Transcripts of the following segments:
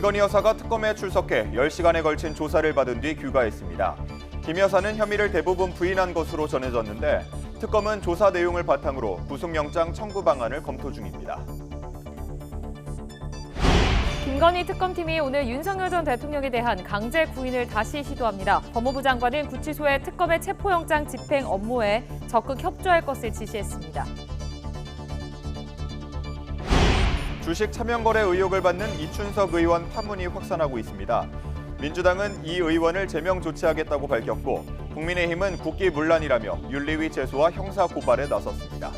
김건희 여사가 특검에 출석해 10시간에 걸친 조사를 받은 뒤 귀가했습니다. 김 여사는 혐의를 대부분 부인한 것으로 전해졌는데 특검은 조사 내용을 바탕으로 구속영장 청구 방안을 검토 중입니다. 김건희 특검팀이 오늘 윤석열 전 대통령에 대한 강제 구인을 다시 시도합니다. 법무부 장관은 구치소에 특검의 체포영장 집행 업무에 적극 협조할 것을 지시했습니다. 주식 차명거래 의혹을 받는 이춘석 의원 파문이 확산하고 있습니다. 민주당은 이 의원을 제명 조치하겠다고 밝혔고 국민의힘은 국기문란이라며 윤리위 제소와 형사 고발에 나섰습니다.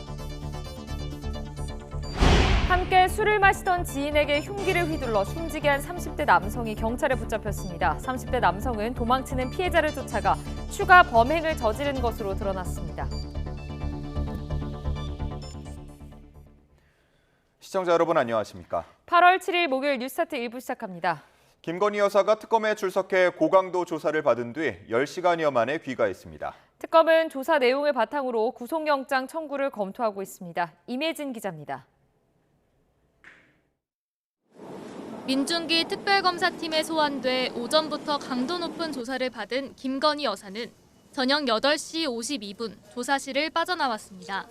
함께 술을 마시던 지인에게 흉기를 휘둘러 숨지게 한 30대 남성이 경찰에 붙잡혔습니다. 30대 남성은 도망치는 피해자를 쫓아가 추가 범행을 저지른 것으로 드러났습니다. 시청자 여러분 안녕하십니까? 8월 7일 목요일 뉴스타트 1부 시작합니다. 김건희 여사가 특검에 출석해 고강도 조사를 받은 뒤 10시간여 만에 귀가했습니다. 특검은 조사 내용을 바탕으로 구속영장 청구를 검토하고 있습니다. 임혜진 기자입니다. 민중기 특별검사팀에 소환돼 오전부터 강도 높은 조사를 받은 김건희 여사는 저녁 8시 52분 조사실을 빠져나왔습니다.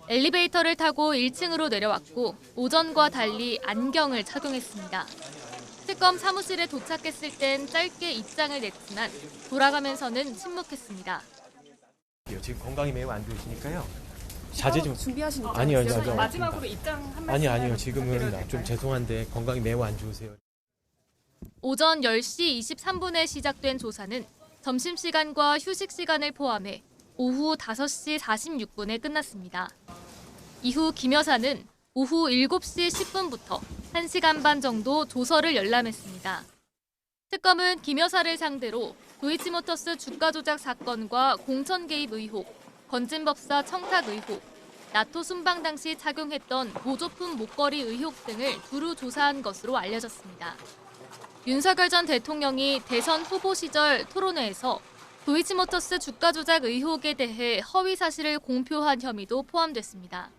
엘리베이터를 타고 1층으로 내려왔고 오전과 달리 안경을 착용했습니다. 특검 사무실에 도착했을 땐 짧게 입장을 냈지만 돌아가면서는 침묵했습니다. 지금 건강이 매우 안 좋으시니까요. 자제 좀 준비하시는 거죠? 아니요. 마지막으로 입장 한 말씀. 아니요. 지금은 좀 죄송한데 건강이 매우 안 좋으세요. 오전 10시 23분에 시작된 조사는 점심시간과 휴식시간을 포함해 오후 5시 46분에 끝났습니다. 이후 김 여사는 오후 7시 10분부터 1시간 반 정도 조서를 열람했습니다. 특검은 김 여사를 상대로 도이치모터스 주가 조작 사건과 공천 개입 의혹, 건진법사 청탁 의혹, 나토 순방 당시 착용했던 보조품 목걸이 의혹 등을 두루 조사한 것으로 알려졌습니다. 윤석열 전 대통령이 대선 후보 시절 토론회에서 도이치모터스 주가 조작 의혹에 대해 허위 사실을 공표한 혐의도 포함됐습니다.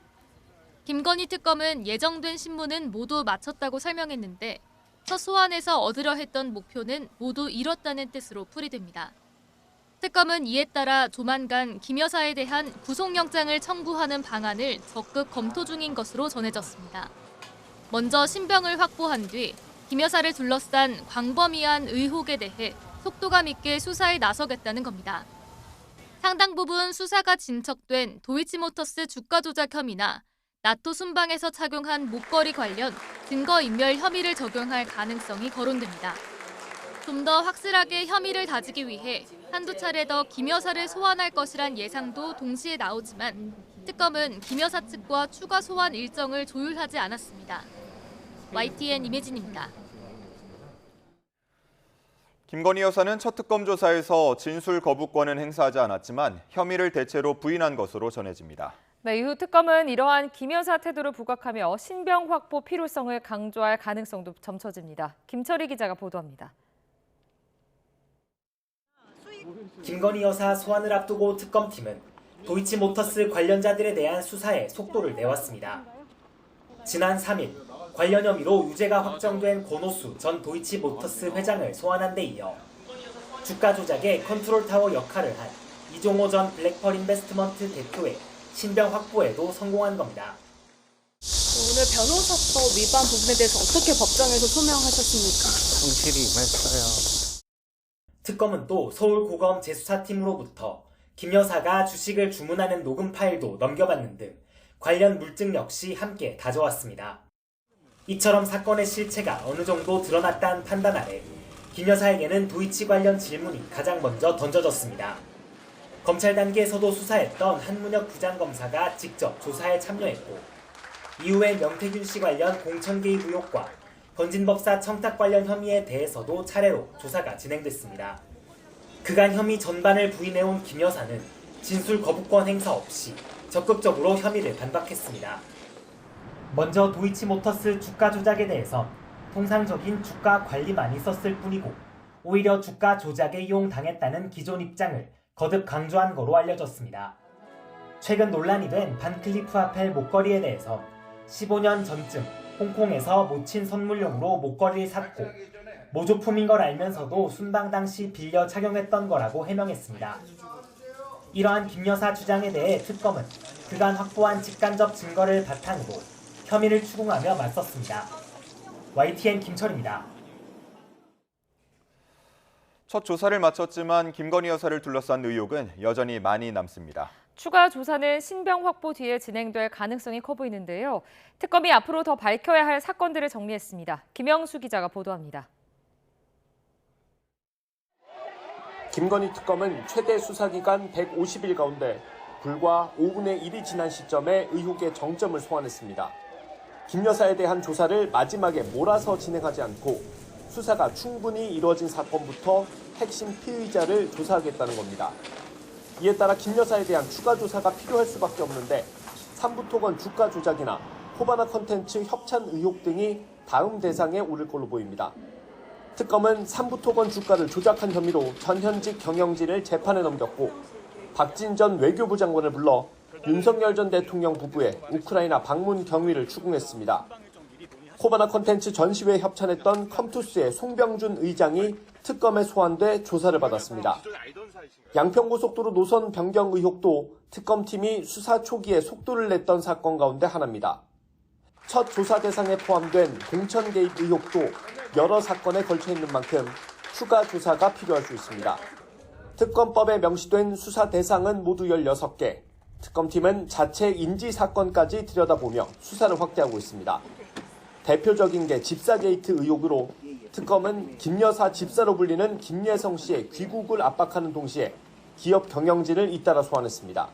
김건희 특검은 예정된 신문은 모두 마쳤다고 설명했는데 첫 소환에서 얻으려 했던 목표는 모두 이뤘다는 뜻으로 풀이됩니다. 특검은 이에 따라 조만간 김 여사에 대한 구속영장을 청구하는 방안을 적극 검토 중인 것으로 전해졌습니다. 먼저 신병을 확보한 뒤 김 여사를 둘러싼 광범위한 의혹에 대해 속도감 있게 수사에 나서겠다는 겁니다. 상당 부분 수사가 진척된 도이치모터스 주가 조작 혐의나 나토 순방에서 착용한 목걸이 관련 증거인멸 혐의를 적용할 가능성이 거론됩니다. 좀 더 확실하게 혐의를 다지기 위해 한두 차례 더 김 여사를 소환할 것이란 예상도 동시에 나오지만 특검은 김 여사 측과 추가 소환 일정을 조율하지 않았습니다. YTN 임혜진입니다. 김건희 여사는 첫 특검 조사에서 진술 거부권은 행사하지 않았지만 혐의를 대체로 부인한 것으로 전해집니다. 네, 이후 특검은 이러한 김 여사 태도를 부각하며 신병 확보 필요성을 강조할 가능성도 점쳐집니다. 김철희 기자가 보도합니다. 김건희 여사 소환을 앞두고 특검팀은 도이치모터스 관련자들에 대한 수사에 속도를 내왔습니다. 지난 3일 관련 혐의로 유죄가 확정된 권오수 전 도이치모터스 회장을 소환한 데 이어 주가 조작의 컨트롤타워 역할을 한 이종호 전 블랙펄 인베스트먼트 대표의 신병 확보에도 성공한 겁니다. 오늘 변호사법 위반 부분에 대해서 어떻게 법정에서 소명하셨습니까? 성실히 임했어요. 특검은 또 서울고검 재수사팀으로부터 김 여사가 주식을 주문하는 녹음 파일도 넘겨받는 등 관련 물증 역시 함께 다져왔습니다. 이처럼 사건의 실체가 어느 정도 드러났다는 판단 아래 김 여사에게는 도이치 관련 질문이 가장 먼저 던져졌습니다. 검찰 단계에서도 수사했던 한문혁 부장검사가 직접 조사에 참여했고 이후에 명태균 씨 관련 공천 개입 의혹과 건진법사 청탁 관련 혐의에 대해서도 차례로 조사가 진행됐습니다. 그간 혐의 전반을 부인해온 김 여사는 진술 거부권 행사 없이 적극적으로 혐의를 반박했습니다. 먼저 도이치모터스 주가 조작에 대해선 통상적인 주가 관리만 있었을 뿐이고 오히려 주가 조작에 이용당했다는 기존 입장을 거듭 강조한 거로 알려졌습니다. 최근 논란이 된 반클리프 아펠 목걸이에 대해서 15년 전쯤 홍콩에서 모친 선물용으로 목걸이를 샀고 모조품인 걸 알면서도 순방 당시 빌려 착용했던 거라고 해명했습니다. 이러한 김 여사 주장에 대해 특검은 그간 확보한 직간접 증거를 바탕으로 혐의를 추궁하며 맞섰습니다. YTN 김철입니다. 첫 조사를 마쳤지만 김건희 여사를 둘러싼 의혹은 여전히 많이 남습니다. 추가 조사는 신병 확보 뒤에 진행될 가능성이 커 보이는데요. 특검이 앞으로 더 밝혀야 할 사건들을 정리했습니다. 김영수 기자가 보도합니다. 김건희 특검은 최대 수사기간 150일 가운데 불과 5분의 1이 지난 시점에 의혹의 정점을 소환했습니다. 김 여사에 대한 조사를 마지막에 몰아서 진행하지 않고 수사가 충분히 이루어진 사건부터 핵심 피의자를 조사하겠다는 겁니다. 이에 따라 김 여사에 대한 추가 조사가 필요할 수밖에 없는데 삼부토건 주가 조작이나 코바나 컨텐츠 협찬 의혹 등이 다음 대상에 오를 걸로 보입니다. 특검은 삼부토건 주가를 조작한 혐의로 전현직 경영진을 재판에 넘겼고 박진 전 외교부 장관을 불러 윤석열 전 대통령 부부의 우크라이나 방문 경위를 추궁했습니다. 코바나 컨텐츠 전시회에 협찬했던 컴투스의 송병준 의장이 특검에 소환돼 조사를 받았습니다. 양평고속도로 노선 변경 의혹도 특검팀이 수사 초기에 속도를 냈던 사건 가운데 하나입니다. 첫 조사 대상에 포함된 공천 개입 의혹도 여러 사건에 걸쳐 있는 만큼 추가 조사가 필요할 수 있습니다. 특검법에 명시된 수사 대상은 모두 16개. 특검팀은 자체 인지 사건까지 들여다보며 수사를 확대하고 있습니다. 대표적인 게 집사 게이트 의혹으로 특검은 김 여사 집사로 불리는 김예성 씨의 귀국을 압박하는 동시에 기업 경영진을 잇따라 소환했습니다.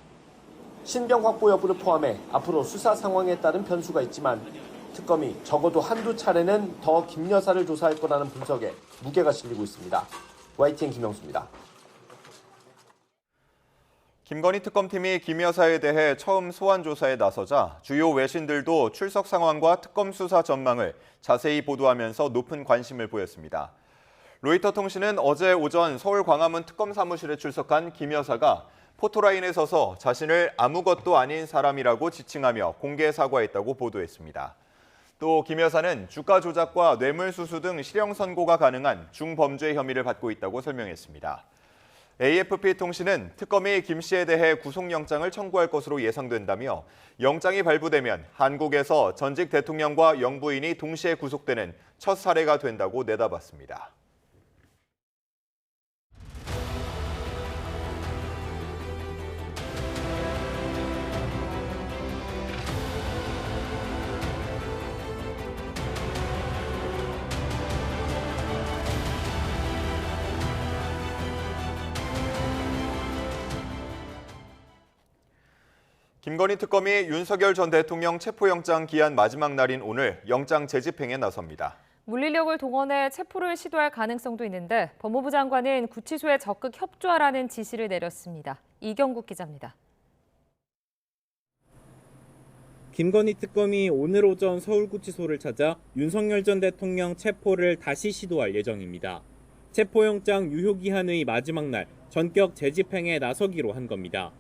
신병 확보 여부를 포함해 앞으로 수사 상황에 따른 변수가 있지만 특검이 적어도 한두 차례는 더 김 여사를 조사할 거라는 분석에 무게가 실리고 있습니다. YTN 김영수입니다. 김건희 특검팀이 김 여사에 대해 처음 소환 조사에 나서자 주요 외신들도 출석 상황과 특검 수사 전망을 자세히 보도하면서 높은 관심을 보였습니다. 로이터 통신은 어제 오전 서울 광화문 특검 사무실에 출석한 김 여사가 포토라인에 서서 자신을 아무것도 아닌 사람이라고 지칭하며 공개 사과했다고 보도했습니다. 또 김 여사는 주가 조작과 뇌물수수 등 실형 선고가 가능한 중범죄 혐의를 받고 있다고 설명했습니다. AFP-통신은 특검이 김 씨에 대해 구속영장을 청구할 것으로 예상된다며 영장이 발부되면 한국에서 전직 대통령과 영부인이 동시에 구속되는 첫 사례가 된다고 내다봤습니다. 김건희 특검이 윤석열 전 대통령 체포영장 기한 마지막 날인 오늘 영장 재집행에 나섭니다. 물리력을 동원해 체포를 시도할 가능성도 있는데 법무부 장관은 구치소에 적극 협조하라는 지시를 내렸습니다. 이경국 기자입니다. 김건희 특검이 오늘 오전 서울구치소를 찾아 윤석열 전 대통령 체포를 다시 시도할 예정입니다. 체포영장 유효기한의 마지막 날 전격 재집행에 나서기로 한 겁니다.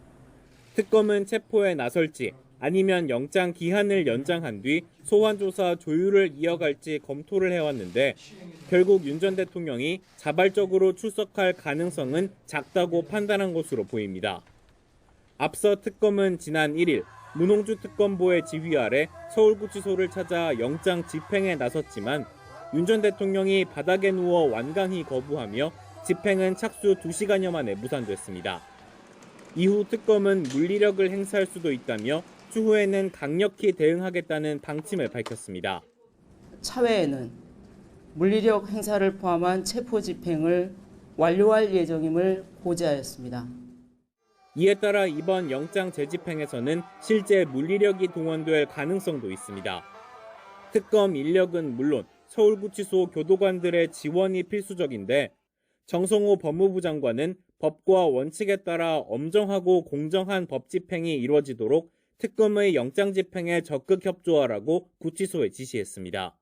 특검은 체포에 나설지 아니면 영장 기한을 연장한 뒤 소환조사 조율을 이어갈지 검토를 해왔는데 결국 윤 전 대통령이 자발적으로 출석할 가능성은 작다고 판단한 것으로 보입니다. 앞서 특검은 지난 1일 문홍주 특검보의 지휘 아래 서울구치소를 찾아 영장 집행에 나섰지만 윤 전 대통령이 바닥에 누워 완강히 거부하며 집행은 착수 2시간여 만에 무산됐습니다. 이후 특검은 물리력을 행사할 수도 있다며 추후에는 강력히 대응하겠다는 방침을 밝혔습니다. 차후에는 물리력 행사를 포함한 체포 집행을 완료할 예정임을 고지하였습니다. 이에 따라 이번 영장 재집행에서는 실제 물리력이 동원될 가능성도 있습니다. 특검 인력은 물론 서울구치소 교도관들의 지원이 필수적인데 정성호 법무부 장관은 법과 원칙에 따라 엄정하고 공정한 법 집행이 이루어지도록 특검의 영장 집행에 적극 협조하라고 구치소에 지시했습니다.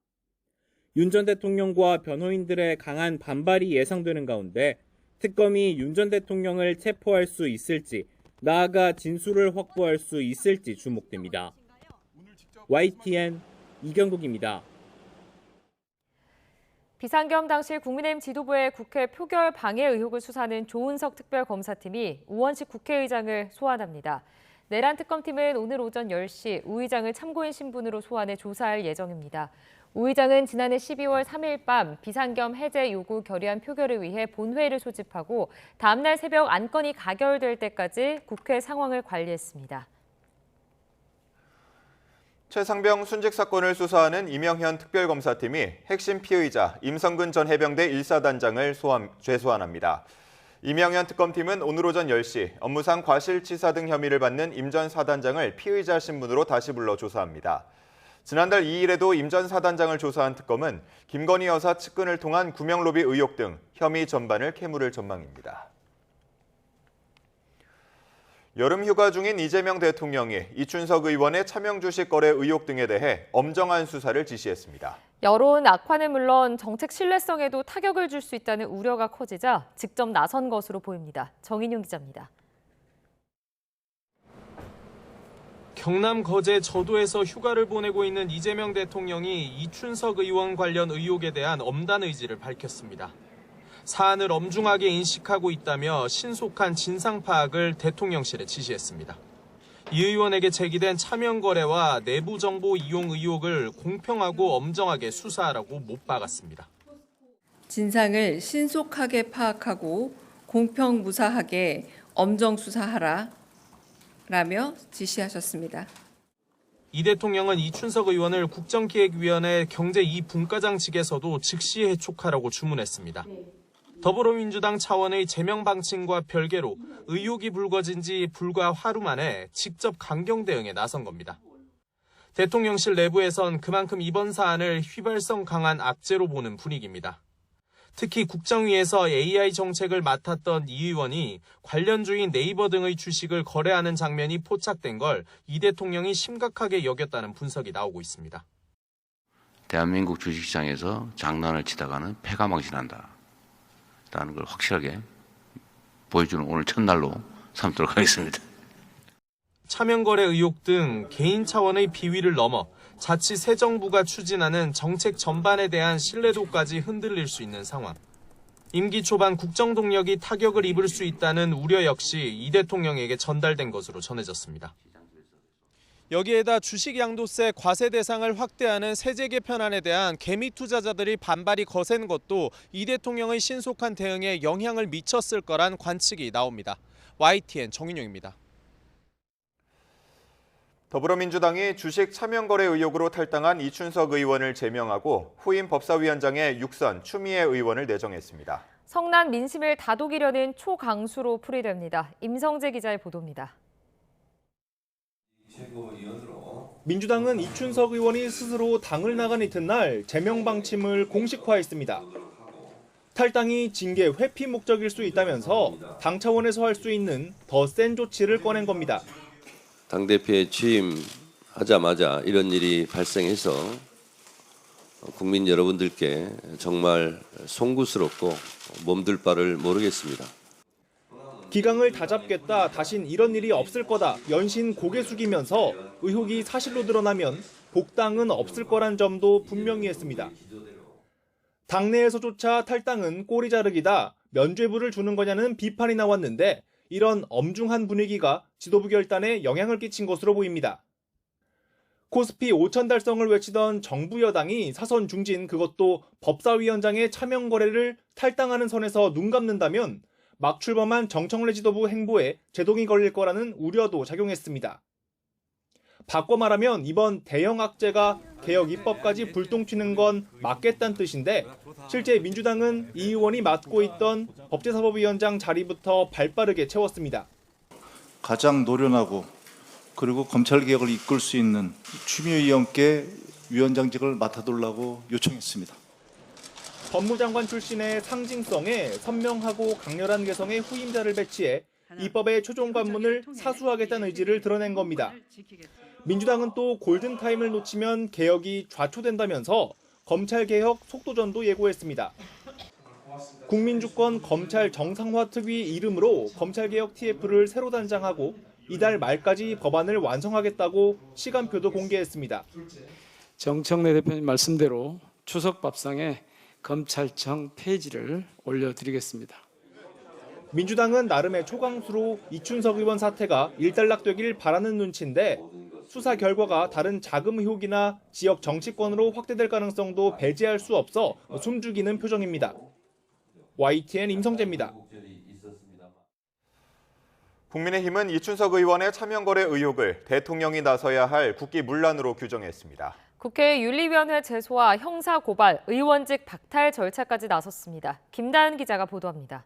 윤 전 대통령과 변호인들의 강한 반발이 예상되는 가운데 특검이 윤 전 대통령을 체포할 수 있을지, 나아가 진술을 확보할 수 있을지 주목됩니다. YTN 이경국입니다. 비상겸 당시 국민의힘 지도부의 국회 표결 방해 의혹을 수사하는 조은석 특별검사팀이 우원식 국회의장을 소환합니다. 내란 특검팀은 오늘 오전 10시 우 의장을 참고인 신분으로 소환해 조사할 예정입니다. 우 의장은 지난해 12월 3일 밤 비상겸 해제 요구 결의안 표결을 위해 본회의를 소집하고 다음 날 새벽 안건이 가결될 때까지 국회 상황을 관리했습니다. 최상병 순직 사건을 수사하는 이명현 특별검사팀이 핵심 피의자 임성근 전 해병대 1사단장을 재소환합니다. 이명현 특검팀은 오늘 오전 10시 업무상 과실치사 등 혐의를 받는 임 전 사단장을 피의자 신분으로 다시 불러 조사합니다. 지난달 2일에도 임 전 사단장을 조사한 특검은 김건희 여사 측근을 통한 구명로비 의혹 등 혐의 전반을 캐물을 전망입니다. 여름 휴가 중인 이재명 대통령이 이춘석 의원의 차명 주식 거래 의혹 등에 대해 엄정한 수사를 지시했습니다. 여론 악화는 물론 정책 신뢰성에도 타격을 줄 수 있다는 우려가 커지자 직접 나선 것으로 보입니다. 정인용 기자입니다. 경남 거제 저도에서 휴가를 보내고 있는 이재명 대통령이 이춘석 의원 관련 의혹에 대한 엄단 의지를 밝혔습니다. 사안을 엄중하게 인식하고 있다며 신속한 진상 파악을 대통령실에 지시했습니다. 이 의원에게 제기된 차명 거래와 내부 정보 이용 의혹을 공평하고 엄정하게 수사하라고 못 박았습니다. 진상을 신속하게 파악하고 공평무사하게 엄정 수사하라라며 지시하셨습니다. 이 대통령은 이춘석 의원을 국정기획위원회 경제 2분과장 직에서도 즉시 해촉하라고 주문했습니다. 더불어민주당 차원의 제명 방침과 별개로 의혹이 불거진 지 불과 하루 만에 직접 강경 대응에 나선 겁니다. 대통령실 내부에선 그만큼 이번 사안을 휘발성 강한 악재로 보는 분위기입니다. 특히 국정위에서 AI 정책을 맡았던 이 의원이 관련주인 네이버 등의 주식을 거래하는 장면이 포착된 걸 이 대통령이 심각하게 여겼다는 분석이 나오고 있습니다. 대한민국 주식시장에서 장난을 치다가는 패가 망신한다. 라는 걸 확실하게 보여주는 오늘 첫날로 삼도록 하겠습니다. 차명 거래 의혹 등 개인 차원의 비위를 넘어 자칫 새 정부가 추진하는 정책 전반에 대한 신뢰도까지 흔들릴 수 있는 상황. 임기 초반 국정 동력이 타격을 입을 수 있다는 우려 역시 이 대통령에게 전달된 것으로 전해졌습니다. 여기에다 주식 양도세 과세 대상을 확대하는 세제 개편안에 대한 개미 투자자들이 반발이 거센 것도 이 대통령의 신속한 대응에 영향을 미쳤을 거란 관측이 나옵니다. YTN 정인용입니다. 더불어민주당이 주식 차명 거래 의혹으로 탈당한 이춘석 의원을 제명하고 후임 법사위원장에 육선 추미애 의원을 내정했습니다. 성난 민심을 다독이려는 초강수로 풀이됩니다. 임성재 기자의 보도입니다. 민주당은 이춘석 의원이 스스로 당을 나간 이튿날 제명 방침을 공식화했습니다. 탈당이 징계 회피 목적일 수 있다면서 당 차원에서 할 수 있는 더 센 조치를 꺼낸 겁니다. 당대표에 취임하자마자 이런 일이 발생해서 국민 여러분들께 정말 송구스럽고 몸둘 바를 모르겠습니다. 기강을 다잡겠다, 다신 이런 일이 없을 거다, 연신 고개 숙이면서 의혹이 사실로 드러나면 복당은 없을 거란 점도 분명히 했습니다. 당내에서조차 탈당은 꼬리 자르기다, 면죄부를 주는 거냐는 비판이 나왔는데 이런 엄중한 분위기가 지도부 결단에 영향을 끼친 것으로 보입니다. 코스피 5천 달성을 외치던 정부 여당이 사선 중진, 그것도 법사위원장의 차명 거래를 탈당하는 선에서 눈 감는다면 막 출범한 정청래 지도부 행보에 제동이 걸릴 거라는 우려도 작용했습니다. 바꿔 말하면 이번 대형 악재가 개혁 입법까지 불똥 튀는 건 맞겠다는 뜻인데 실제 민주당은 이 의원이 맡고 있던 법제사법위원장 자리부터 발빠르게 채웠습니다. 가장 노련하고 그리고 검찰개혁을 이끌 수 있는 추미애 의원께 위원장직을 맡아달라고 요청했습니다. 법무장관 출신의 상징성에 선명하고 강렬한 개성의 후임자를 배치해 입법의 최종 관문을 사수하겠다는 의지를 드러낸 겁니다. 민주당은 또 골든타임을 놓치면 개혁이 좌초된다면서 검찰개혁 속도전도 예고했습니다. 국민주권 검찰 정상화 특위 이름으로 검찰개혁 TF를 새로 단장하고 이달 말까지 법안을 완성하겠다고 시간표도 공개했습니다. 정청래 대표님 말씀대로 추석 밥상에 검찰청 폐지를 올려드리겠습니다. 민주당은 나름의 초강수로 이춘석 의원 사태가 일단락되길 바라는 눈치인데 수사 결과가 다른 자금 의혹이나 지역 정치권으로 확대될 가능성도 배제할 수 없어 숨죽이는 표정입니다. YTN 임성재입니다. 국민의힘은 이춘석 의원의 차명거래 의혹을 대통령이 나서야 할 국기문란으로 규정했습니다. 국회 윤리위원회 제소와 형사고발, 의원직 박탈 절차까지 나섰습니다. 김다은 기자가 보도합니다.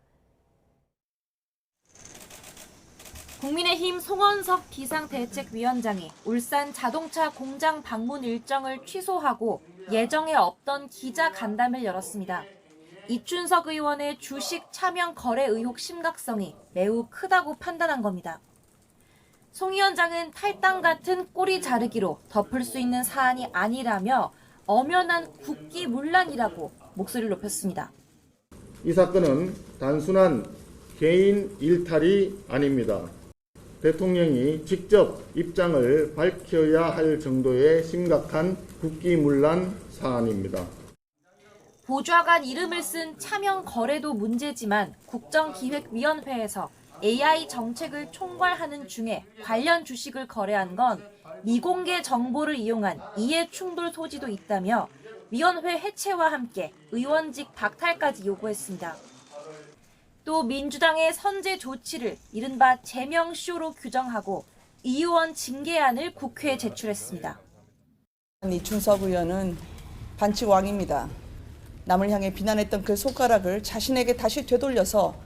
국민의힘 송원석 비상대책위원장이 울산 자동차 공장 방문 일정을 취소하고 예정에 없던 기자 간담회를 열었습니다. 이춘석 의원의 주식 차명 거래 의혹 심각성이 매우 크다고 판단한 겁니다. 송 위원장은 탈당 같은 꼬리 자르기로 덮을 수 있는 사안이 아니라며 엄연한 국기문란이라고 목소리를 높였습니다. 이 사건은 단순한 개인 일탈이 아닙니다. 대통령이 직접 입장을 밝혀야 할 정도의 심각한 국기문란 사안입니다. 보좌관 이름을 쓴 차명 거래도 문제지만 국정기획위원회에서 AI 정책을 총괄하는 중에 관련 주식을 거래한 건 미공개 정보를 이용한 이해충돌 소지도 있다며 위원회 해체와 함께 의원직 박탈까지 요구했습니다. 또 민주당의 선제 조치를 이른바 제명쇼로 규정하고 이 의원 징계안을 국회에 제출했습니다. 이춘석 의원은 반칙왕입니다. 남을 향해 비난했던 그 손가락을 자신에게 다시 되돌려서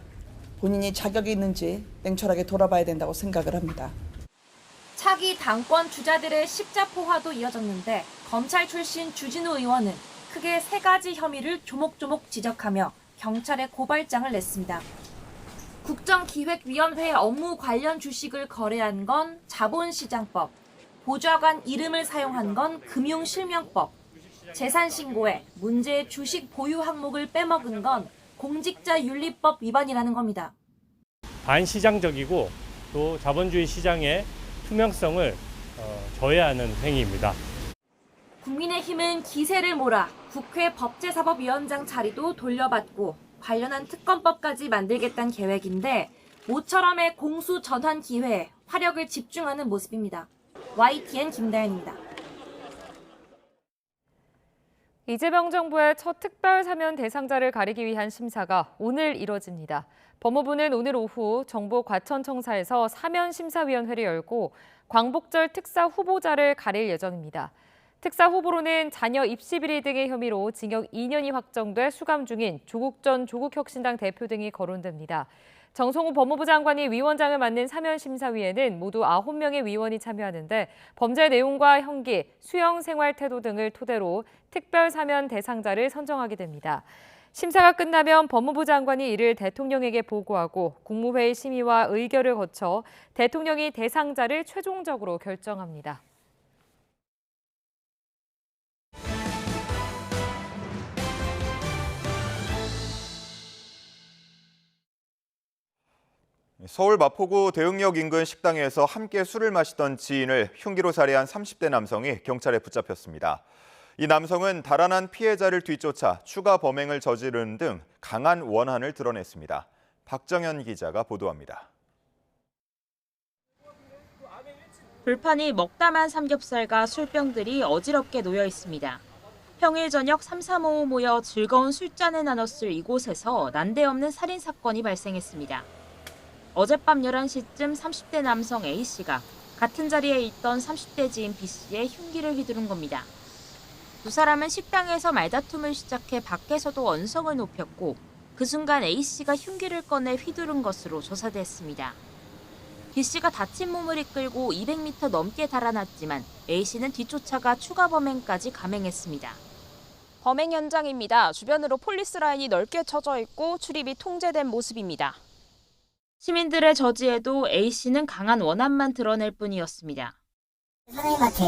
본인이 자격이 있는지 냉철하게 돌아봐야 된다고 생각을 합니다. 차기 당권 주자들의 십자포화도 이어졌는데 검찰 출신 주진우 의원은 크게 3가지 혐의를 조목조목 지적하며 경찰에 고발장을 냈습니다. 국정기획위원회 업무 관련 주식을 거래한 건 자본시장법, 보좌관 이름을 사용한 건 금융실명법, 재산신고에 문제의 주식 보유 항목을 빼먹은 건 공직자윤리법 위반이라는 겁니다. 반시장적이고 또 자본주의 시장의 투명성을 저해하는 행위입니다. 국민의힘은 기세를 몰아 국회 법제사법위원장 자리도 돌려받고 관련한 특검법까지 만들겠다는 계획인데 모처럼의 공수 전환 기회에 화력을 집중하는 모습입니다. YTN 김다현입니다. 이재명 정부의 첫 특별 사면 대상자를 가리기 위한 심사가 오늘 이뤄집니다. 법무부는 오늘 오후 정부 과천청사에서 사면심사위원회를 열고 광복절 특사 후보자를 가릴 예정입니다. 특사 후보로는 자녀 입시 비리 등의 혐의로 징역 2년이 확정돼 수감 중인 조국 전 조국혁신당 대표 등이 거론됩니다. 정성호 법무부 장관이 위원장을 맡는 사면심사위에는 모두 9명의 위원이 참여하는데 범죄 내용과 형기, 수용 생활 태도 등을 토대로 특별 사면 대상자를 선정하게 됩니다. 심사가 끝나면 법무부 장관이 이를 대통령에게 보고하고 국무회의 심의와 의결을 거쳐 대통령이 대상자를 최종적으로 결정합니다. 서울 마포구 대흥역 인근 식당에서 함께 술을 마시던 지인을 흉기로 살해한 30대 남성이 경찰에 붙잡혔습니다. 이 남성은 달아난 피해자를 뒤쫓아 추가 범행을 저지르는 등 강한 원한을 드러냈습니다. 박정현 기자가 보도합니다. 불판이 먹다만 삼겹살과 술병들이 어지럽게 놓여 있습니다. 평일 저녁 3~4~5 모여 즐거운 술잔을 나눴을 이곳에서 난데없는 살인 사건이 발생했습니다. 어젯밤 11시쯤 30대 남성 A씨가 같은 자리에 있던 30대 지인 B씨의 흉기를 휘두른 겁니다. 두 사람은 식당에서 말다툼을 시작해 밖에서도 언성을 높였고 그 순간 A씨가 흉기를 꺼내 휘두른 것으로 조사됐습니다. B씨가 다친 몸을 이끌고 200m 넘게 달아났지만 A씨는 뒤쫓아가 추가 범행까지 감행했습니다. 범행 현장입니다. 주변으로 폴리스 라인이 넓게 쳐져 있고 출입이 통제된 모습입니다. 시민들의 저지에도 A씨는 강한 원한만 드러낼 뿐이었습니다. 사장님한테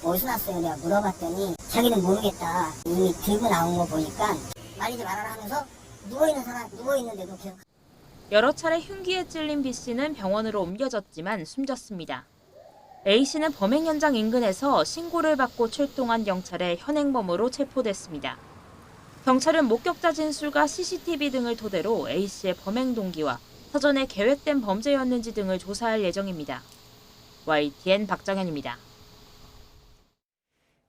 어디서 났어요? 내가 물어봤더니 자기는 모르겠다. 이미 들고 나온 거 보니까 말리지 말아라 하면서 누워있는데도 계속. 여러 차례 흉기에 찔린 B씨는 병원으로 옮겨졌지만 숨졌습니다. A씨는 범행 현장 인근에서 신고를 받고 출동한 경찰에 현행범으로 체포됐습니다. 경찰은 목격자 진술과 CCTV 등을 토대로 A씨의 범행 동기와 사전에 계획된 범죄였는지 등을 조사할 예정입니다. YTN 박정현입니다.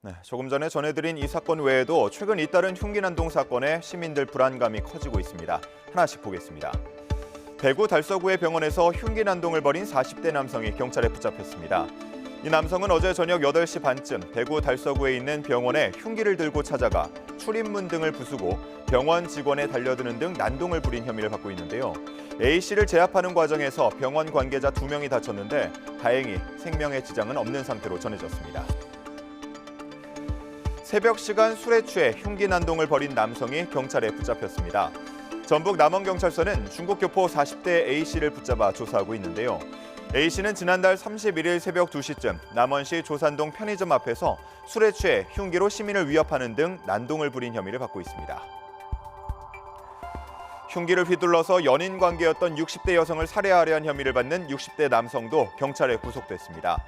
네, 조금 전에 전해드린 이 사건 외에도 최근 잇따른 흉기 난동 사건에 시민들 불안감이 커지고 있습니다. 하나씩 보겠습니다. 대구 달서구의 병원에서 흉기 난동을 벌인 40대 남성이 경찰에 붙잡혔습니다. 이 남성은 어제 저녁 8시 반쯤 대구 달서구에 있는 병원에 흉기를 들고 찾아가 출입문 등을 부수고 병원 직원에 달려드는 등 난동을 부린 혐의를 받고 있는데요. A씨를 제압하는 과정에서 병원 관계자 2명이 다쳤는데 다행히 생명에 지장은 없는 상태로 전해졌습니다. 새벽 시간 술에 취해 흉기 난동을 벌인 남성이 경찰에 붙잡혔습니다. 전북 남원경찰서는 중국교포 40대 A씨를 붙잡아 조사하고 있는데요. A씨는 지난달 31일 새벽 2시쯤 남원시 조산동 편의점 앞에서 술에 취해 흉기로 시민을 위협하는 등 난동을 부린 혐의를 받고 있습니다. 흉기를 휘둘러서 연인 관계였던 60대 여성을 살해하려 한 혐의를 받는 60대 남성도 경찰에 구속됐습니다.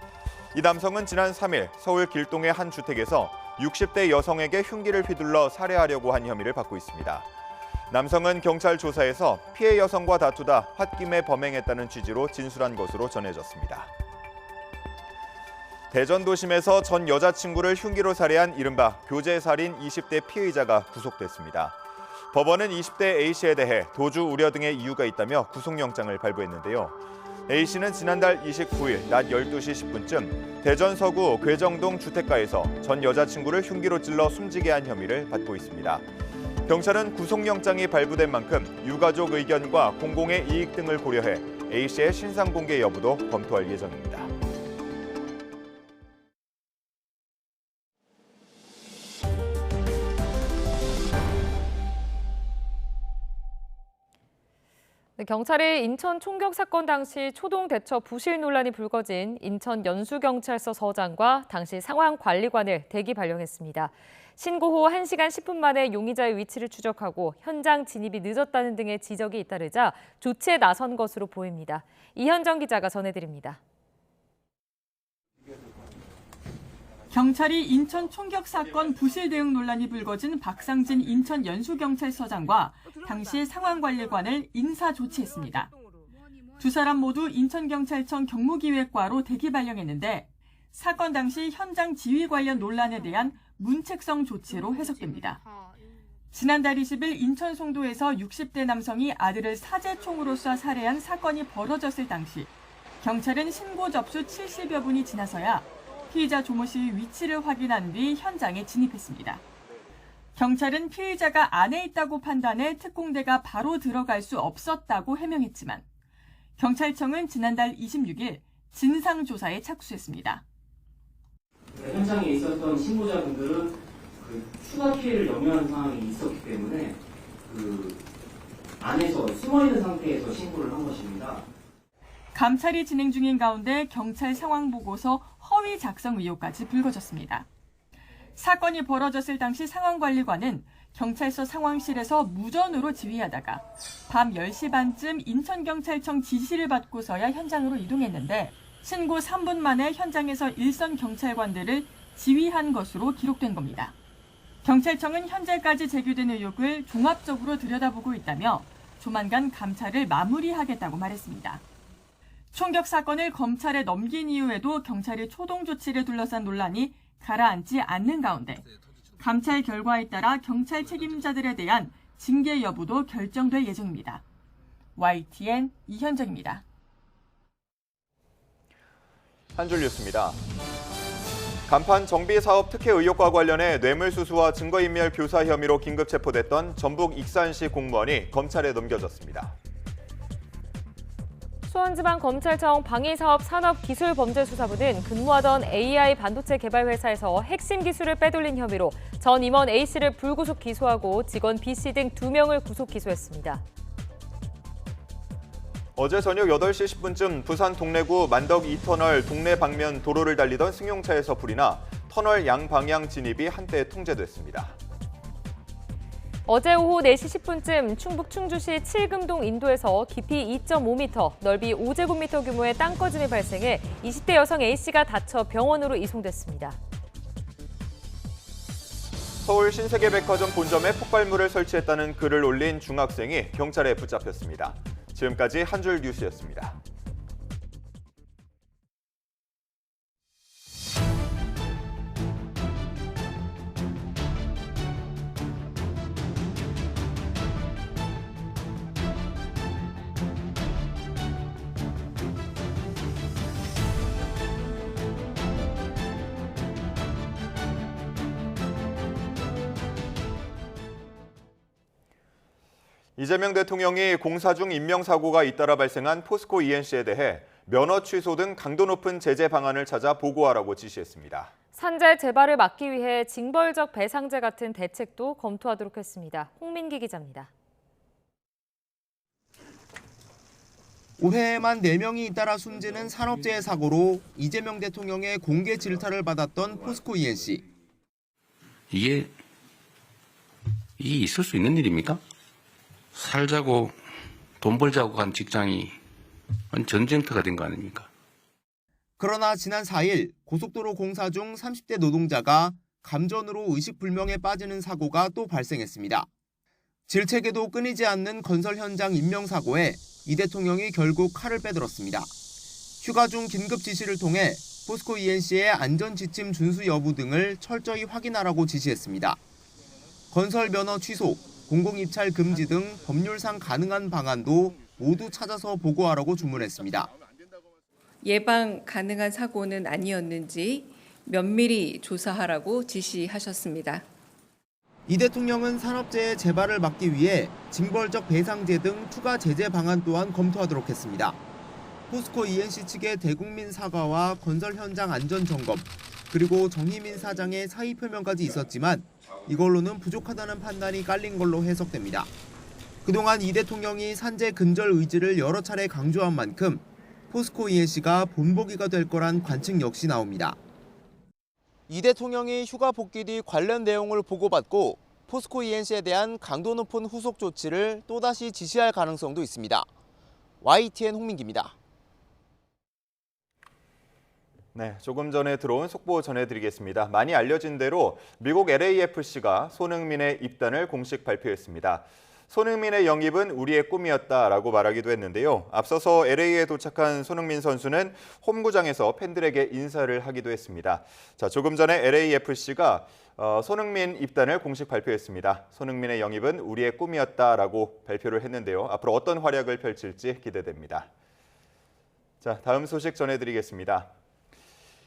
이 남성은 지난 3일 서울 길동의 한 주택에서 60대 여성에게 흉기를 휘둘러 살해하려고 한 혐의를 받고 있습니다. 남성은 경찰 조사에서 피해 여성과 다투다 홧김에 범행했다는 취지로 진술한 것으로 전해졌습니다. 대전 도심에서 전 여자친구를 흉기로 살해한 이른바 교제살인 20대 피의자가 구속됐습니다. 법원은 20대 A씨에 대해 도주 우려 등의 이유가 있다며 구속영장을 발부했는데요. A씨는 지난달 29일 낮 12시 10분쯤 대전 서구 괴정동 주택가에서 전 여자친구를 흉기로 찔러 숨지게 한 혐의를 받고 있습니다. 경찰은 구속영장이 발부된 만큼 유가족 의견과 공공의 이익 등을 고려해 A씨의 신상 공개 여부도 검토할 예정입니다. 경찰이 인천 총격 사건 당시 초동 대처 부실 논란이 불거진 인천 연수경찰서 서장과 당시 상황관리관을 대기 발령했습니다. 신고 후 1시간 10분 만에 용의자의 위치를 추적하고 현장 진입이 늦었다는 등의 지적이 잇따르자 조치에 나선 것으로 보입니다. 이현정 기자가 전해드립니다. 경찰이 인천 총격 사건 부실 대응 논란이 불거진 박상진 인천 연수경찰서장과 당시 상황관리관을 인사 조치했습니다. 두 사람 모두 인천경찰청 경무기획과로 대기 발령했는데 사건 당시 현장 지휘 관련 논란에 대한 문책성 조치로 해석됩니다. 지난달 20일 인천 송도에서 60대 남성이 아들을 사제총으로 쏴 살해한 사건이 벌어졌을 당시 경찰은 신고 접수 70여 분이 지나서야 피의자 조모 씨의 위치를 확인한 뒤 현장에 진입했습니다. 경찰은 피의자가 안에 있다고 판단해 특공대가 바로 들어갈 수 없었다고 해명했지만 경찰청은 지난달 26일 진상조사에 착수했습니다. 현장에 있었던 신고자분들은 추가 피해를 염려하는 상황이 있었기 때문에 안에서 숨어있는 상태에서 신고를 한 것입니다. 감찰이 진행 중인 가운데 경찰 상황보고서 허위 작성 의혹까지 불거졌습니다. 사건이 벌어졌을 당시 상황관리관은 경찰서 상황실에서 무전으로 지휘하다가 밤 10시 반쯤 인천경찰청 지시를 받고서야 현장으로 이동했는데 신고 3분 만에 현장에서 일선 경찰관들을 지휘한 것으로 기록된 겁니다. 경찰청은 현재까지 제기된 의혹을 종합적으로 들여다보고 있다며 조만간 감찰을 마무리하겠다고 말했습니다. 총격 사건을 검찰에 넘긴 이후에도 경찰이 초동 조치를 둘러싼 논란이 가라앉지 않는 가운데 감찰 결과에 따라 경찰 책임자들에 대한 징계 여부도 결정될 예정입니다. YTN 이현정입니다. 한 줄 뉴스입니다. 간판 정비 사업 특혜 의혹과 관련해 뇌물수수와 증거인멸 교사 혐의로 긴급 체포됐던 전북 익산시 공무원이 검찰에 넘겨졌습니다. 수원지방검찰청 방위사업 산업기술범죄수사부는 근무하던 AI 반도체 개발 회사에서 핵심 기술을 빼돌린 혐의로 전 임원 A씨를 불구속 기소하고 직원 B씨 등 2명을 구속 기소했습니다. 어제 저녁 8시 10분쯤 부산 동래구 만덕 2터널 동래 방면 도로를 달리던 승용차에서 불이 나 터널 양방향 진입이 한때 통제됐습니다. 어제 오후 4시 10분쯤 충북 충주시 칠금동 인도에서 깊이 2.5m, 넓이 5제곱미터 규모의 땅꺼짐이 발생해 20대 여성 A씨가 다쳐 병원으로 이송됐습니다. 서울 신세계백화점 본점에 폭발물을 설치했다는 글을 올린 중학생이 경찰에 붙잡혔습니다. 지금까지 한 줄 뉴스였습니다. 이재명 대통령이 공사 중 인명사고가 잇따라 발생한 포스코 ENC에 대해 면허 취소 등 강도 높은 제재 방안을 찾아 보고하라고 지시했습니다. 산재 재발을 막기 위해 징벌적 배상제 같은 대책도 검토하도록 했습니다. 홍민기 기자입니다. 올해에만 4명이 잇따라 숨지는 산업재해 사고로 이재명 대통령의 공개 질타를 받았던 포스코 ENC. 이게 있을 수 있는 일입니까? 살자고 돈 벌자고 간 직장이 전쟁터가 된 거 아닙니까? 그러나 지난 4일 고속도로 공사 중 30대 노동자가 감전으로 의식불명에 빠지는 사고가 또 발생했습니다. 질책에도 끊이지 않는 건설 현장 인명사고에 이 대통령이 결국 칼을 빼들었습니다. 휴가 중 긴급 지시를 통해 포스코 ENC의 안전지침 준수 여부 등을 철저히 확인하라고 지시했습니다. 건설 면허 취소, 공공입찰 금지 등 법률상 가능한 방안도 모두 찾아서 보고하라고 주문했습니다. 예방 가능한 사고는 아니었는지 면밀히 조사하라고 지시하셨습니다. 이 대통령은 산업재해 재발을 막기 위해 징벌적 배상제 등 추가 제재 방안 또한 검토하도록 했습니다. 포스코 ENC 측의 대국민 사과와 건설 현장 안전 점검, 그리고 정희민 사장의 사의 표명까지 있었지만 이걸로는 부족하다는 판단이 깔린 걸로 해석됩니다. 그동안 이 대통령이 산재 근절 의지를 여러 차례 강조한 만큼 포스코 ENC가 본보기가 될 거란 관측 역시 나옵니다. 이 대통령이 휴가 복귀 뒤 관련 내용을 보고받고 포스코 ENC에 대한 강도 높은 후속 조치를 또다시 지시할 가능성도 있습니다. YTN 홍민기입니다. 네, 조금 전에 들어온 속보 전해드리겠습니다. 많이 알려진 대로 미국 LAFC가 손흥민의 입단을 공식 발표했습니다. 손흥민의 영입은 우리의 꿈이었다라고 말하기도 했는데요. 앞서서 LA에 도착한 손흥민 선수는 홈구장에서 팬들에게 인사를 하기도 했습니다. 자, 조금 전에 LAFC가 손흥민 입단을 공식 발표했습니다. 손흥민의 영입은 우리의 꿈이었다라고 발표를 했는데요. 앞으로 어떤 활약을 펼칠지 기대됩니다. 자, 다음 소식 전해드리겠습니다.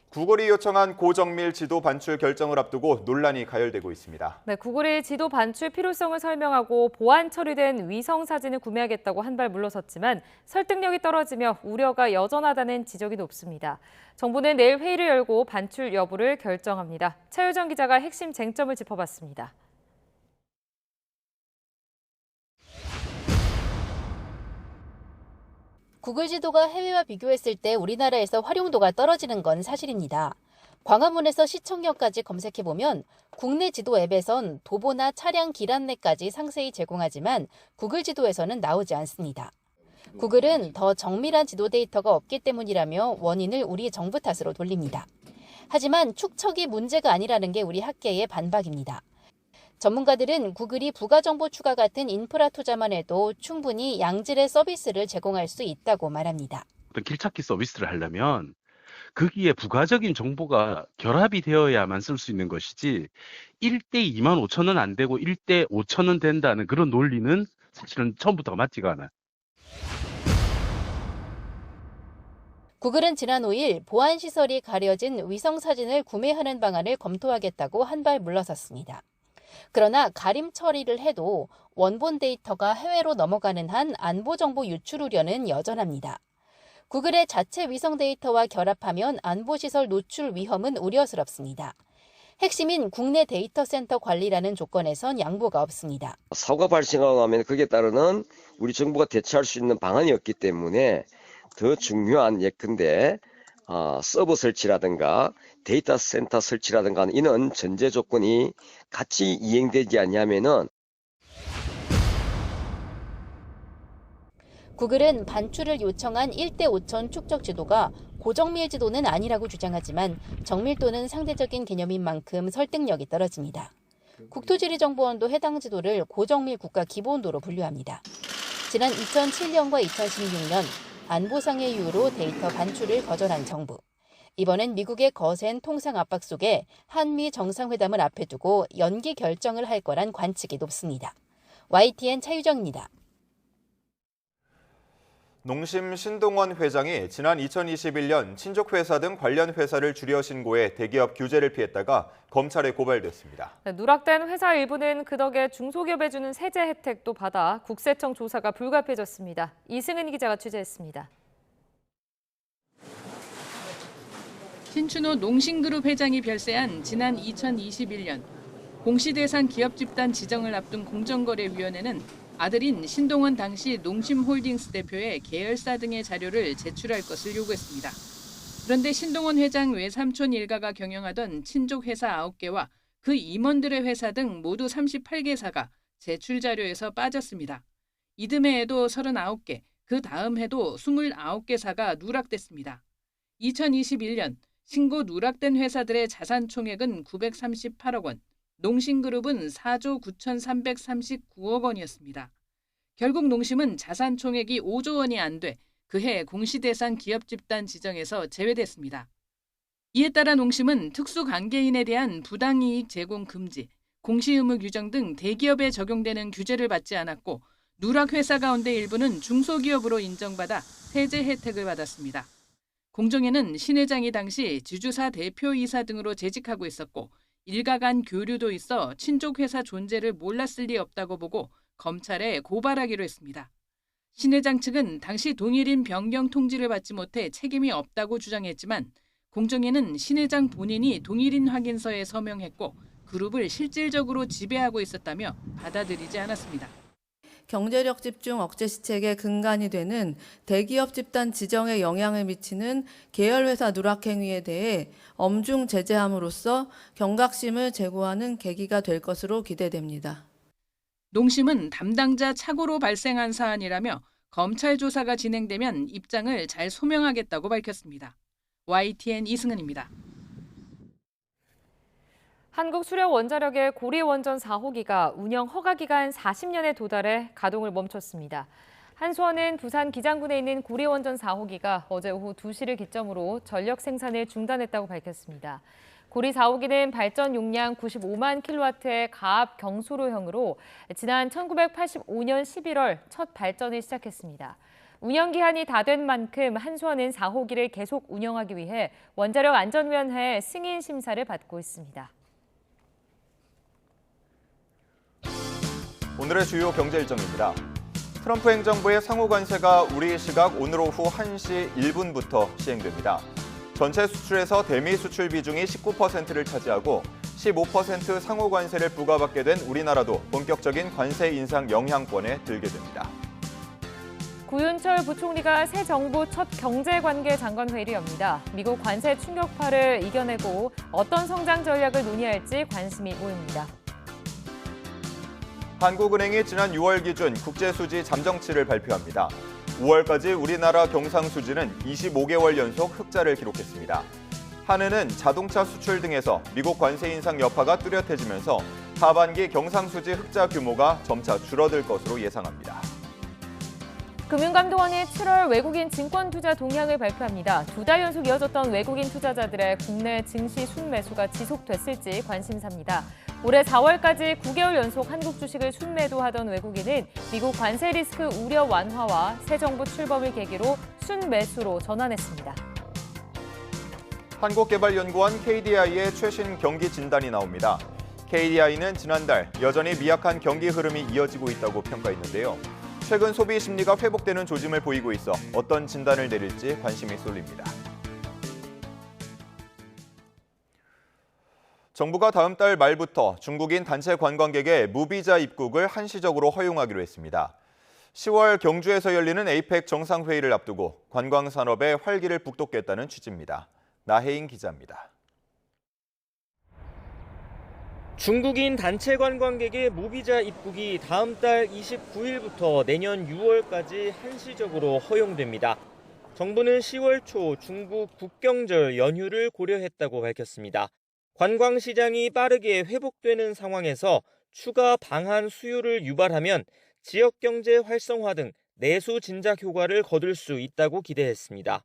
구글이 요청한 고정밀 지도 반출 결정을 앞두고 논란이 가열되고 있습니다. 네, 구글이 지도 반출 필요성을 설명하고 보안 처리된 위성 사진을 구매하겠다고 한 발 물러섰지만 설득력이 떨어지며 우려가 여전하다는 지적이 높습니다. 정부는 내일 회의를 열고 반출 여부를 결정합니다. 차유정 기자가 핵심 쟁점을 짚어봤습니다. 구글 지도가 해외와 비교했을 때 우리나라에서 활용도가 떨어지는 건 사실입니다. 광화문에서 시청역까지 검색해보면 국내 지도 앱에선 도보나 차량 길 안내까지 상세히 제공하지만 구글 지도에서는 나오지 않습니다. 구글은 더 정밀한 지도 데이터가 없기 때문이라며 원인을 우리 정부 탓으로 돌립니다. 하지만 축척이 문제가 아니라는 게 우리 학계의 반박입니다. 전문가들은 구글이 부가정보 추가 같은 인프라 투자만 해도 충분히 양질의 서비스를 제공할 수 있다고 말합니다. 어떤 길찾기 서비스를 하려면 거기에 부가적인 정보가 결합이 되어야만 쓸 수 있는 것이지 1대 25,000원 안 되고 1대 5,000원 된다는 그런 논리는 사실은 처음부터가 맞지가 않아요. 구글은 지난 5일 보안시설이 가려진 위성사진을 구매하는 방안을 검토하겠다고 한 발 물러섰습니다. 그러나 가림 처리를 해도 원본 데이터가 해외로 넘어가는 한 안보정보 유출 우려는 여전합니다. 구글의 자체 위성 데이터와 결합하면 안보시설 노출 위험은 우려스럽습니다. 핵심인 국내 데이터 센터 관리라는 조건에선 양보가 없습니다. 사고가 발생하고 나면 거기에 따르는 우리 정부가 대처할 수 있는 방안이 없기 때문에 더 중요한 예컨대 서버 설치라든가 데이터 센터 설치라든가 이런 전제 조건이 같이 이행되지 않냐면은 구글은 반출을 요청한 1대 5천 축적 지도가 고정밀 지도는 아니라고 주장하지만 정밀도는 상대적인 개념인 만큼 설득력이 떨어집니다. 국토지리정보원도 해당 지도를 고정밀 국가 기본도로 분류합니다. 지난 2007년과 2016년 안보상의 이유로 데이터 반출을 거절한 정부. 이번엔 미국의 거센 통상 압박 속에 한미 정상회담을 앞에 두고 연기 결정을 할 거란 관측이 높습니다. YTN 차유정입니다. 농심 신동원 회장이 지난 2021년 친족회사 등 관련 회사를 줄여 신고해 대기업 규제를 피했다가 검찰에 고발됐습니다. 누락된 회사 일부는 그 덕에 중소기업에 주는 세제 혜택도 받아 국세청 조사가 불가피해졌습니다. 이승은 기자가 취재했습니다. 신춘호 농심그룹 회장이 별세한 지난 2021년 공시대상 기업 집단 지정을 앞둔 공정거래위원회는 아들인 신동원 당시 농심홀딩스 대표의 계열사 등의 자료를 제출할 것을 요구했습니다. 그런데 신동원 회장 외삼촌 일가가 경영하던 친족 회사 9개와 그 임원들의 회사 등 모두 38개사가 제출 자료에서 빠졌습니다. 이듬해 해도 39개, 그 다음 해도 29개사가 누락됐습니다. 2021년 신고 누락된 회사들의 자산 총액은 938억 원, 농심그룹은 4조 9,339억 원이었습니다. 결국 농심은 자산 총액이 5조 원이 안 돼 그해 공시대상 기업 집단 지정에서 제외됐습니다. 이에 따라 농심은 특수관계인에 대한 부당이익 제공 금지, 공시의무 규정 등 대기업에 적용되는 규제를 받지 않았고 누락 회사 가운데 일부는 중소기업으로 인정받아 세제 혜택을 받았습니다. 공정에는 신 회장이 당시 지주사 대표이사 등으로 재직하고 있었고 일가 간 교류도 있어 친족 회사 존재를 몰랐을 리 없다고 보고 검찰에 고발하기로 했습니다. 신 회장 측은 당시 동일인 변경 통지를 받지 못해 책임이 없다고 주장했지만 공정에는 신 회장 본인이 동일인 확인서에 서명했고 그룹을 실질적으로 지배하고 있었다며 받아들이지 않았습니다. 경제력 집중 억제 시책의 근간이 되는 대기업 집단 지정에 영향을 미치는 계열회사 누락 행위에 대해 엄중 제재함으로써 경각심을 제고하는 계기가 될 것으로 기대됩니다. 농심은 담당자 착오로 발생한 사안이라며 검찰 조사가 진행되면 입장을 잘 소명하겠다고 밝혔습니다. YTN 이승은입니다. 한국수력원자력의 고리원전 4호기가 운영 허가기간 40년에 도달해 가동을 멈췄습니다. 한수원은 부산 기장군에 있는 고리원전 4호기가 어제 오후 2시를 기점으로 전력 생산을 중단했다고 밝혔습니다. 고리 4호기는 발전 용량 95만 킬로와트의 가압 경수로형으로 지난 1985년 11월 첫 발전을 시작했습니다. 운영기한이 다 된 만큼 한수원은 4호기를 계속 운영하기 위해 원자력안전위원회 승인 심사를 받고 있습니다. 오늘의 주요 경제 일정입니다. 트럼프 행정부의 상호 관세가 우리 시각 오늘 오후 1시 1분부터 시행됩니다. 전체 수출에서 대미 수출 비중이 19%를 차지하고 15% 상호 관세를 부과받게 된 우리나라도 본격적인 관세 인상 영향권에 들게 됩니다. 구윤철 부총리가 새 정부 첫 경제관계 장관 회의를 엽니다. 미국 관세 충격파를 이겨내고 어떤 성장 전략을 논의할지 관심이 모입니다. 한국은행이 지난 6월 기준 국제수지 잠정치를 발표합니다. 5월까지 우리나라 경상수지는 25개월 연속 흑자를 기록했습니다. 한은은 자동차 수출 등에서 미국 관세 인상 여파가 뚜렷해지면서 하반기 경상수지 흑자 규모가 점차 줄어들 것으로 예상합니다. 금융감독원이 7월 외국인 증권 투자 동향을 발표합니다. 2달 연속 이어졌던 외국인 투자자들의 국내 증시 순매수가 지속됐을지 관심사입니다. 올해 4월까지 9개월 연속 한국 주식을 순매도하던 외국인은 미국 관세 리스크 우려 완화와 새 정부 출범을 계기로 순매수로 전환했습니다. 한국개발연구원 KDI의 최신 경기 진단이 나옵니다. KDI는 지난달 여전히 미약한 경기 흐름이 이어지고 있다고 평가했는데요. 최근 소비 심리가 회복되는 조짐을 보이고 있어 어떤 진단을 내릴지 관심이 쏠립니다. 정부가 다음 달 말부터 중국인 단체 관광객의 무비자 입국을 한시적으로 허용하기로 했습니다. 10월 경주에서 열리는 APEC 정상회의를 앞두고 관광산업에 활기를 북돋겠다는 취지입니다. 나혜인 기자입니다. 중국인 단체 관광객의 무비자 입국이 다음 달 29일부터 내년 6월까지 한시적으로 허용됩니다. 정부는 10월 초 중국 국경절 연휴를 고려했다고 밝혔습니다. 관광시장이 빠르게 회복되는 상황에서 추가 방한 수요를 유발하면 지역경제 활성화 등 내수 진작 효과를 거둘 수 있다고 기대했습니다.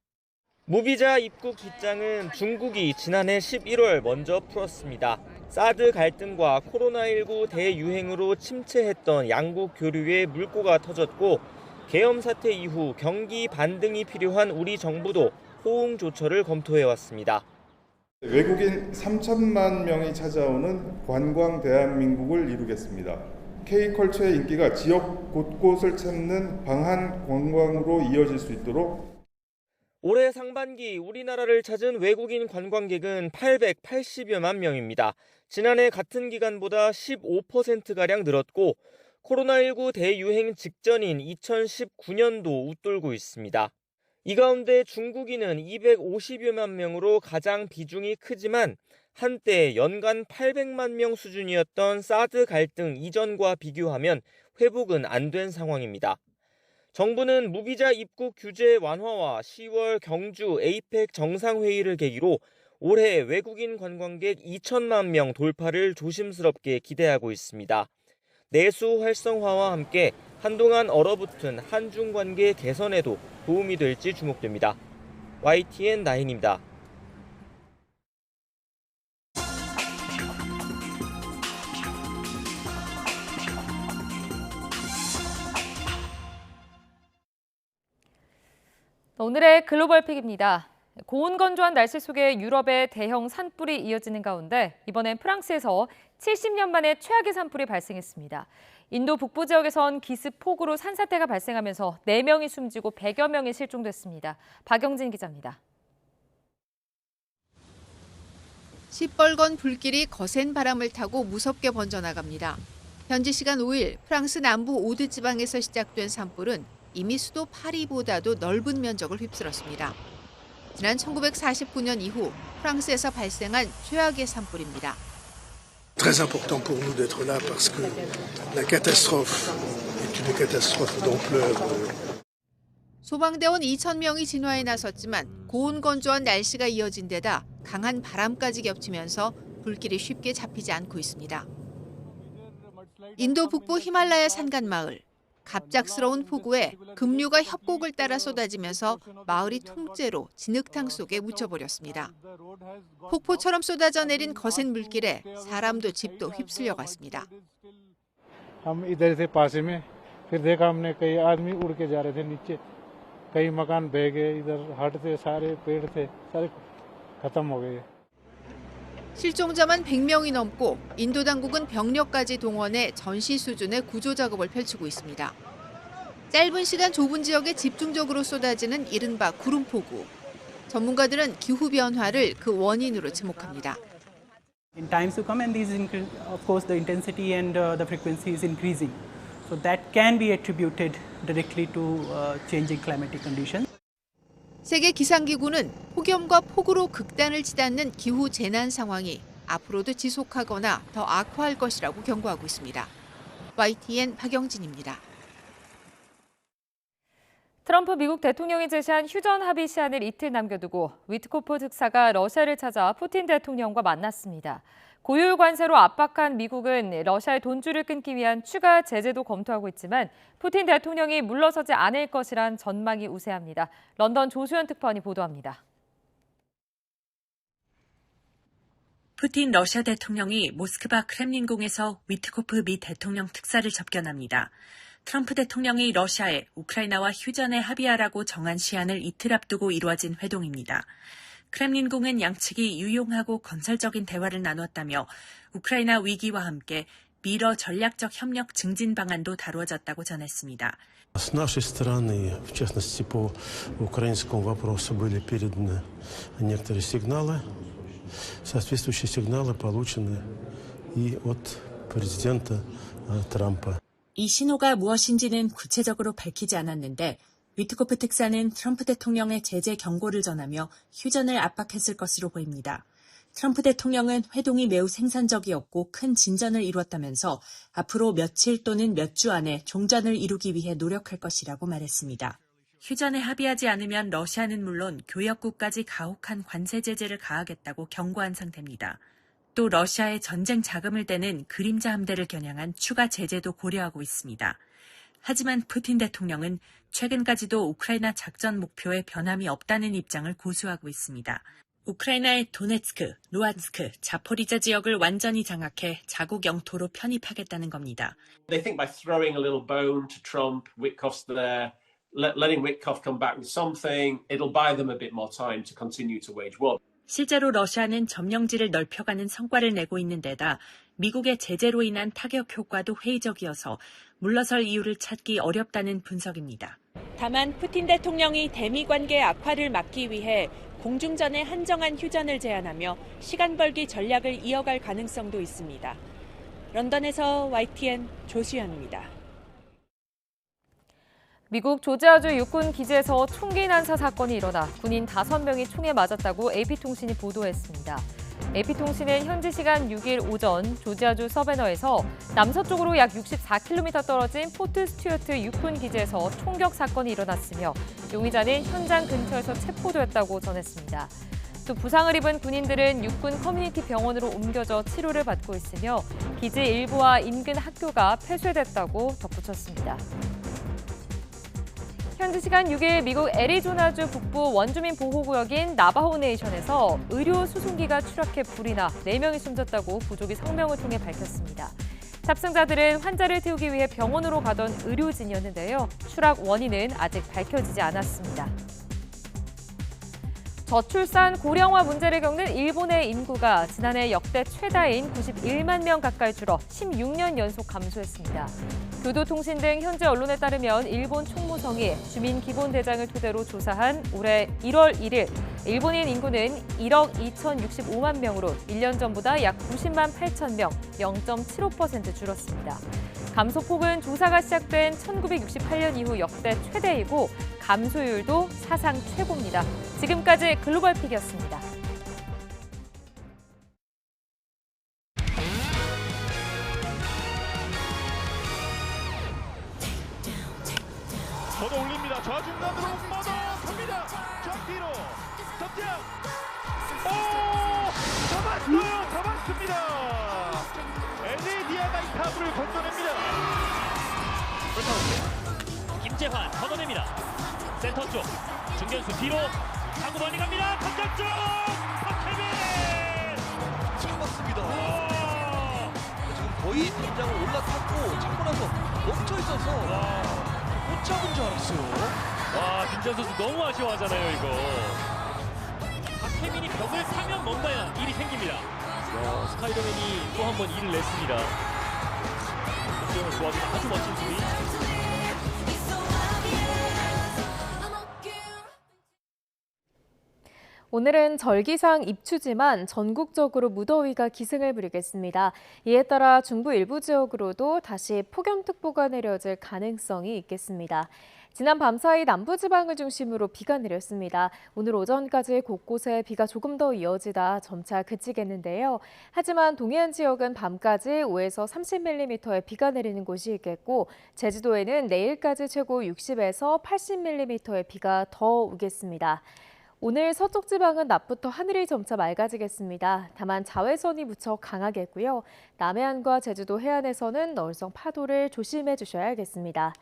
무비자 입국 기장은 중국이 지난해 11월 먼저 풀었습니다. 사드 갈등과 코로나19 대유행으로 침체했던 양국 교류에 물꼬가 터졌고 계엄 사태 이후 경기 반등이 필요한 우리 정부도 호응 조처를 검토해왔습니다. 외국인 3천만 명이 찾아오는 관광 대한민국을 이루겠습니다. K컬처의 인기가 지역 곳곳을 찾는 방한 관광으로 이어질 수 있도록 올해 상반기 우리나라를 찾은 외국인 관광객은 880여만 명입니다. 지난해 같은 기간보다 15%가량 늘었고 코로나19 대유행 직전인 2019년도 웃돌고 있습니다. 이 가운데 중국인은 250여만 명으로 가장 비중이 크지만 한때 연간 800만 명 수준이었던 사드 갈등 이전과 비교하면 회복은 안 된 상황입니다. 정부는 무비자 입국 규제 완화와 10월 경주 에이펙 정상회의를 계기로 올해 외국인 관광객 2천만 명 돌파를 조심스럽게 기대하고 있습니다. 내수 활성화와 함께 한동안 얼어붙은 한중 관계 개선에도 도움이 될지 주목됩니다. YTN 나인입니다. 오늘의 글로벌 픽입니다. 고온건조한 날씨 속에 유럽의 대형 산불이 이어지는 가운데 이번엔 프랑스에서 70년 만에 최악의 산불이 발생했습니다. 인도 북부 지역에선 기습 폭우로 산사태가 발생하면서 4명이 숨지고 100여 명이 실종됐습니다. 박영진 기자입니다. 시뻘건 불길이 거센 바람을 타고 무섭게 번져나갑니다. 현지 시간 5일 프랑스 남부 오드 지방에서 시작된 산불은 이미 수도 파리보다도 넓은 면적을 휩쓸었습니다. 지난 1949년 이후 프랑스에서 발생한 최악의 산불입니다. Très important pour nous d'être là parce que la catastrophe est une catastrophe d'ampleur. 소방대원 2,000명이 진화에 나섰지만 고온건조한 날씨가 이어진 데다 강한 바람까지 겹치면서 불길이 쉽게 잡히지 않고 있습니다. 인도 북부 히말라야 산간 마을. 갑작스러운 폭우에 급류가 협곡을 따라 쏟아지면서 마을이 통째로 진흙탕 속에 묻혀버렸습니다. 폭포처럼 쏟아져 내린 거센 물길에 사람도 집도 휩쓸려 갔습니다. हम इधर से पास में फिर देखा हमने कई आदमी उड़ के जा रहे थे नीचे कई मकान बह गए इधर हट थे सारे पेड़ थे सारे खत्म हो गए. 실종자만 100명이 넘고 인도 당국은 병력까지 동원해 전시 수준의 구조 작업을 펼치고 있습니다. 짧은 시간 좁은 지역에 집중적으로 쏟아지는 이른바 구름폭우. 전문가들은 기후 변화를 그 원인으로 지목합니다. In times to come, and these of course the intensity and the frequency is increasing, so that can be attributed directly to changing climatic conditions. 세계 기상기구는 폭염과 폭우로 극단을 치닫는 기후 재난 상황이 앞으로도 지속하거나 더 악화할 것이라고 경고하고 있습니다. YTN 박영진입니다. 트럼프 미국 대통령이 제시한 휴전 합의 시한을 이틀 남겨두고 위트코프 특사가 러시아를 찾아 푸틴 대통령과 만났습니다. 고율 관세로 압박한 미국은 러시아의 돈줄을 끊기 위한 추가 제재도 검토하고 있지만 푸틴 대통령이 물러서지 않을 것이란 전망이 우세합니다. 런던 조수연 특파원이 보도합니다. 푸틴 러시아 대통령이 모스크바 크렘린궁에서 위트코프 미 대통령 특사를 접견합니다. 트럼프 대통령이 러시아에 우크라이나와 휴전에 합의하라고 정한 시한을 이틀 앞두고 이루어진 회동입니다. 크렘린궁은 양측이 유용하고 건설적인 대화를 나눴다며 우크라이나 위기와 함께 미러 전략적 협력 증진 방안도 다루어졌다고 전했습니다. С нашей стороны, в частности по украинскому вопросу, были переданы некоторые сигналы. Соответствующие сигналы получены и от президента Трампа. 이 신호가 무엇인지는 구체적으로 밝히지 않았는데 위트코프 특사는 트럼프 대통령의 제재 경고를 전하며 휴전을 압박했을 것으로 보입니다. 트럼프 대통령은 회동이 매우 생산적이었고 큰 진전을 이루었다면서 앞으로 며칠 또는 몇 주 안에 종전을 이루기 위해 노력할 것이라고 말했습니다. 휴전에 합의하지 않으면 러시아는 물론 교역국까지 가혹한 관세 제재를 가하겠다고 경고한 상태입니다. 또 러시아의 전쟁 자금을 떼는 그림자 함대를 겨냥한 추가 제재도 고려하고 있습니다. 하지만 푸틴 대통령은 최근까지도 우크라이나 작전 목표에 변함이 없다는 입장을 고수하고 있습니다. 우크라이나의 도네츠크, 루안스크, 자포리자 지역을 완전히 장악해 자국 영토로 편입하겠다는 겁니다. They think by throwing a little bone to Trump, Witkoff's there, letting Witkoff come back with something, it'll buy them a bit more time to continue to wage war. 실제로 러시아는 점령지를 넓혀가는 성과를 내고 있는 데다 미국의 제재로 인한 타격 효과도 회의적이어서 물러설 이유를 찾기 어렵다는 분석입니다. 다만 푸틴 대통령이 대미 관계 악화를 막기 위해 공중전의 한정한 휴전을 제안하며 시간 벌기 전략을 이어갈 가능성도 있습니다. 런던에서 YTN 조수연입니다. 미국 조지아주 육군 기지에서 총기 난사 사건이 일어나 군인 5명이 총에 맞았다고 AP통신이 보도했습니다. AP통신은 현지 시간 6일 오전 조지아주 서베너에서 남서쪽으로 약 64km 떨어진 포트 스튜어트 육군 기지에서 총격 사건이 일어났으며 용의자는 현장 근처에서 체포됐다고 전했습니다. 또 부상을 입은 군인들은 육군 커뮤니티 병원으로 옮겨져 치료를 받고 있으며 기지 일부와 인근 학교가 폐쇄됐다고 덧붙였습니다. 현지 시간 6일 미국 애리조나주 북부 원주민 보호구역인 나바호 네이션에서 의료 수송기가 추락해 불이 나 4명이 숨졌다고 부족이 성명을 통해 밝혔습니다. 탑승자들은 환자를 태우기 위해 병원으로 가던 의료진이었는데요. 추락 원인은 아직 밝혀지지 않았습니다. 저출산 고령화 문제를 겪는 일본의 인구가 지난해 역대 최다인 91만 명 가까이 줄어 16년 연속 감소했습니다. 교도통신 등 현지 언론에 따르면 일본 총무성이 주민기본대장을 토대로 조사한 올해 1월 1일 일본인 인구는 1억 2,065만 명으로 1년 전보다 약 90만 8천 명, 0.75% 줄었습니다. 감소폭은 조사가 시작된 1968년 이후 역대 최대이고 감소율도 사상 최고입니다. 지금까지 글로벌 픽이었습니다. 걷어 올립니다. 좌중간으로 뻗어 갑니다. 좌뒤로 덤장. 잡았어요. 잡았습니다. 엘리디아가 이 타구를 건져냅니다. 김재환 걷어냅니다. 센터 쪽 중견수 뒤로 타구 멀리 갑니다. 탑장 쪽 박혜민 잡았습니다. 지금 거의 탑장을 올라탔고 잡고 나서 멈춰 있어서 못 잡은 줄 알았어요. 와, 김재환 선수 너무 아쉬워하잖아요, 이거. 박혜민이 벽을 타면 뭔가 일이 생깁니다. 스파이더맨이 또 한 번 일을 냈습니다. 김재환을 도와주는 아주 멋진 수비. 오늘은 절기상 입추지만 전국적으로 무더위가 기승을 부리겠습니다. 이에 따라 중부 일부 지역으로도 다시 폭염특보가 내려질 가능성이 있겠습니다. 지난 밤사이 남부지방을 중심으로 비가 내렸습니다. 오늘 오전까지 곳곳에 비가 조금 더 이어지다 점차 그치겠는데요. 하지만 동해안 지역은 밤까지 5에서 30mm의 비가 내리는 곳이 있겠고 제주도에는 내일까지 최고 60에서 80mm의 비가 더 오겠습니다. 오늘 서쪽 지방은 낮부터 하늘이 점차 맑아지겠습니다. 다만 자외선이 무척 강하겠고요. 남해안과 제주도 해안에서는 널성 파도를 조심해 주셔야겠습니다.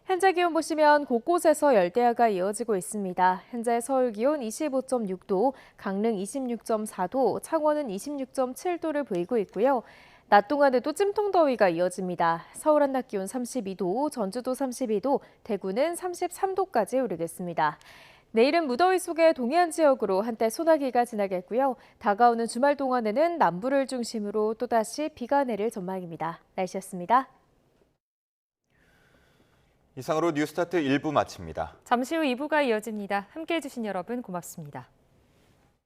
현재 기온 보시면 곳곳에서 열대야가 이어지고 있습니다. 현재 서울 기온 25.6도, 강릉 26.4도, 창원은 26.7도를 보이고 있고요. 낮 동안에도 찜통더위가 이어집니다. 서울 한낮 기온 32도, 전주도 32도, 대구는 33도까지 오르겠습니다. 내일은 무더위 속에 동해안 지역으로 한때 소나기가 지나겠고요. 다가오는 주말 동안에는 남부를 중심으로 또다시 비가 내릴 전망입니다. 날씨였습니다. 이상으로 뉴스타트 1부 마칩니다. 잠시 후 2부가 이어집니다. 함께해 주신 여러분 고맙습니다.